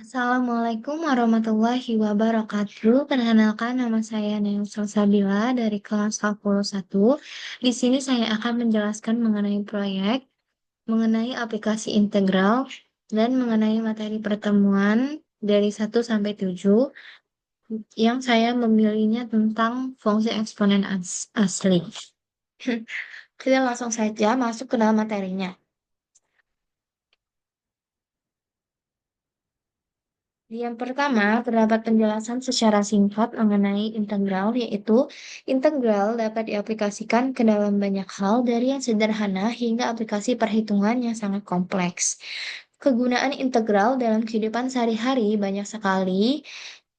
Assalamualaikum warahmatullahi wabarakatuh. Perkenalkan nama saya Neo Salsabila dari kelas 41. Di sini saya akan menjelaskan mengenai proyek, mengenai aplikasi integral, dan mengenai materi pertemuan dari 1 sampai 7 yang saya memilihnya tentang fungsi eksponen asli. Kita langsung saja masuk ke dalam materinya. Yang pertama, terdapat penjelasan secara singkat mengenai integral, yaitu integral dapat diaplikasikan ke dalam banyak hal dari yang sederhana hingga aplikasi perhitungan yang sangat kompleks. Kegunaan integral dalam kehidupan sehari-hari banyak sekali,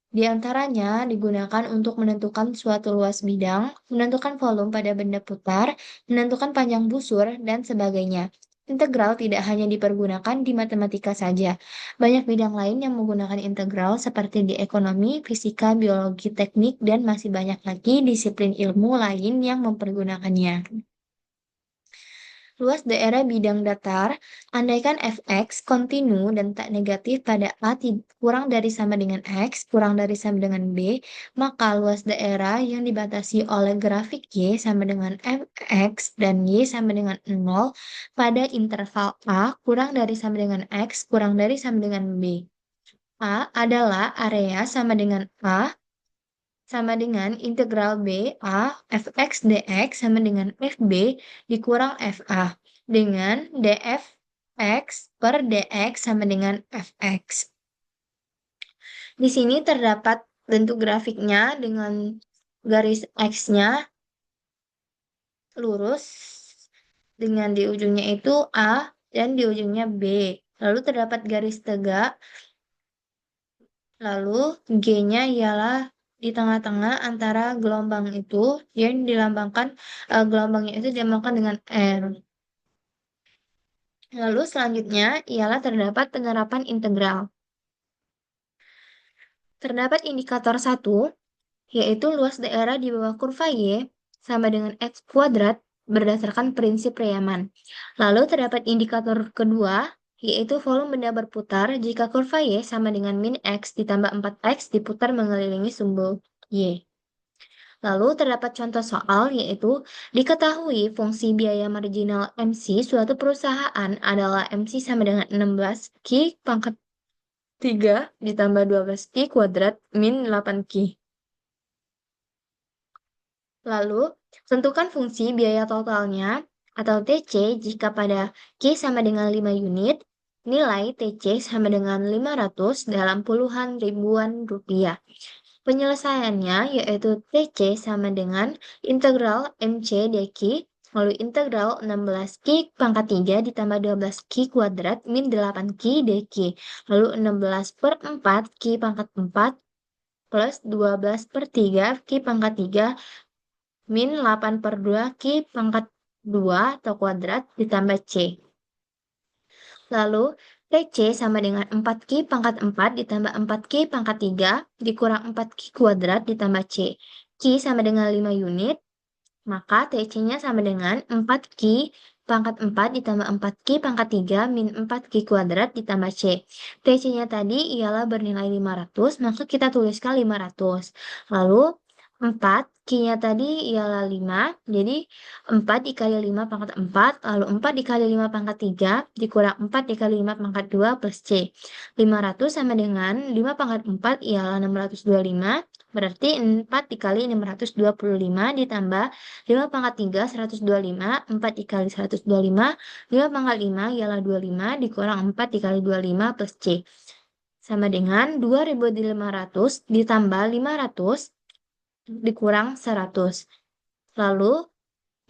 di antaranya digunakan untuk menentukan suatu luas bidang, menentukan volume pada benda putar, menentukan panjang busur, dan sebagainya. Integral tidak hanya dipergunakan di matematika saja. Banyak bidang lain yang menggunakan integral seperti di ekonomi, fisika, biologi, teknik, dan masih banyak lagi disiplin ilmu lain yang mempergunakannya. Luas daerah bidang datar, andaikan fx kontinu dan tak negatif pada A kurang dari sama dengan X, kurang dari sama dengan B, maka luas daerah yang dibatasi oleh grafik Y sama dengan fx dan Y sama dengan 0 pada interval A kurang dari sama dengan X, kurang dari sama dengan B. A adalah area sama dengan A sama dengan integral B A fx dx sama dengan fb dikurang fa dengan df x per dx sama dengan fx. Di sini terdapat bentuk grafiknya dengan garis x-nya lurus dengan di ujungnya itu A dan di ujungnya B. Lalu terdapat garis tegak, lalu G-nya ialah di tengah-tengah antara gelombang itu yang dilambangkan, gelombangnya itu dilambangkan dengan R. Lalu selanjutnya ialah terdapat penerapan integral. Terdapat indikator 1, yaitu luas daerah di bawah kurva Y sama dengan X kuadrat berdasarkan prinsip Riemann. Lalu terdapat indikator kedua, yaitu volume benda berputar jika kurva Y sama dengan min X ditambah 4X diputar mengelilingi sumbu Y. Lalu terdapat contoh soal, yaitu diketahui fungsi biaya marginal MC suatu perusahaan adalah MC sama dengan 16 Q pangkat 3 ditambah 12 Q kuadrat min 8 Q. Lalu, tentukan fungsi biaya totalnya atau TC jika pada Q sama dengan 5 unit, nilai TC sama dengan 500 dalam puluhan ribuan rupiah. Penyelesaiannya yaitu TC sama dengan integral MC dq, lalu integral 16 Q pangkat 3 ditambah 12 Q kuadrat min 8 Q dq, lalu 16 per 4 Q pangkat 4 plus 12 per 3 Q pangkat 3 min 8 per 2 Q pangkat 2 atau kuadrat ditambah C. Lalu, TC sama dengan 4Q pangkat 4 ditambah 4Q pangkat 3 dikurang 4Q kuadrat ditambah C. Q sama dengan 5 unit, maka TC-nya sama dengan 4Q pangkat 4 ditambah 4Q pangkat 3 min 4Q kuadrat ditambah C. TC-nya tadi ialah bernilai 500, maka kita tuliskan 500. Lalu 4, Q-nya tadi ialah 5, jadi 4 dikali 5 pangkat 4, lalu 4 dikali 5 pangkat 3, dikurang 4 dikali 5 pangkat 2 plus C. 500 sama dengan 5 pangkat 4 ialah 625, berarti 4 dikali 625 ditambah 5 pangkat 3, 125, 4 dikali 125, 5 pangkat 5 ialah 25, dikurang 4 dikali 25 plus C. Sama dengan 2.500 ditambah 500 dikurang 100. Lalu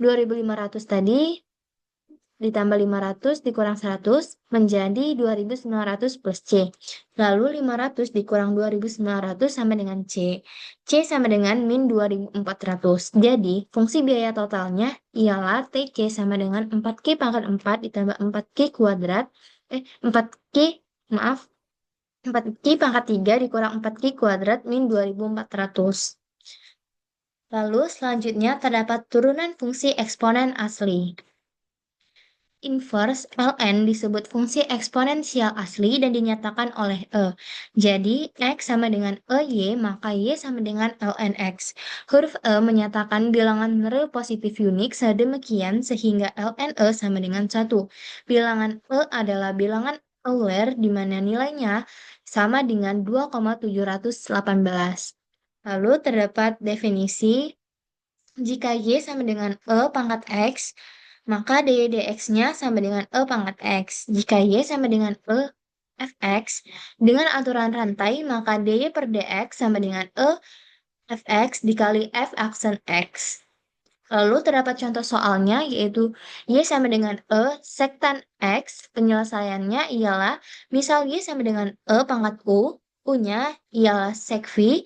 2.500 tadi ditambah 500 dikurang 100 menjadi 2.900 plus C. Lalu 500 dikurang 2.900 sama dengan C. C sama dengan min 2.400. Jadi, fungsi biaya totalnya ialah TC sama dengan 4Q pangkat 4 ditambah 4Q kuadrat, 4Q, maaf, 4Q pangkat 3 dikurang 4Q kuadrat min 2.400. Lalu selanjutnya terdapat turunan fungsi eksponen asli. inverse ln disebut fungsi eksponensial asli dan dinyatakan oleh E. Jadi, X sama dengan EY, maka Y sama dengan ln X. Huruf E menyatakan bilangan real positif unik sedemikian sehingga ln E sama dengan 1. Bilangan E adalah bilangan Euler di mana nilainya sama dengan 2,718. Lalu terdapat definisi jika Y sama dengan E pangkat X, maka dy dx-nya sama dengan E pangkat X. Jika Y sama dengan E fx, dengan aturan rantai, maka dy per dx sama dengan E fx dikali f aksen x. Lalu terdapat contoh soalnya yaitu Y sama dengan E sektan X. Penyelesaiannya ialah misal Y sama dengan E pangkat U, U-nya ialah sek V,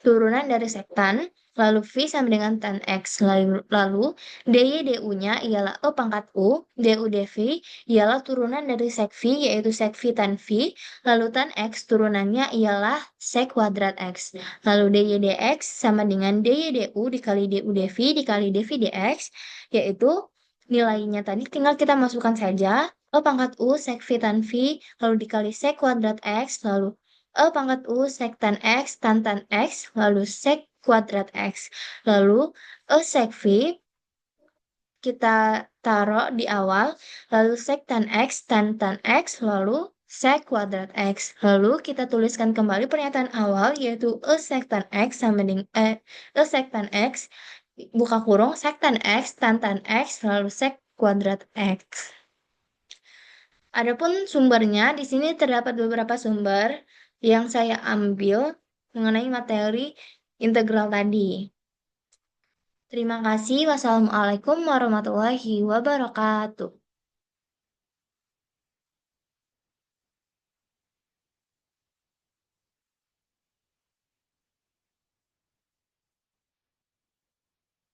turunan dari sektan, lalu V sama dengan tan X. Lalu dy du-nya ialah E pangkat U, du dv ialah turunan dari sek V yaitu sek V tan V, lalu tan X turunannya ialah sek kuadrat X. Lalu dy dx sama dengan dy du dikali du dv dikali dv dx, yaitu nilainya tadi tinggal kita masukkan saja. E pangkat U sek V tan V, lalu dikali sek kuadrat X, lalu E pangkat U sek tan X, lalu sek kuadrat X. Lalu E sek V kita taruh di awal, lalu sek tan X, lalu sek kuadrat X. Lalu kita tuliskan kembali pernyataan awal, yaitu E sek tan X sama dengan E sek tan X, buka kurung, sek tan X, lalu sek kuadrat X. Adapun sumbernya, di sini terdapat beberapa sumber yang saya ambil mengenai materi integral tadi. Terima kasih. Wassalamualaikum warahmatullahi wabarakatuh.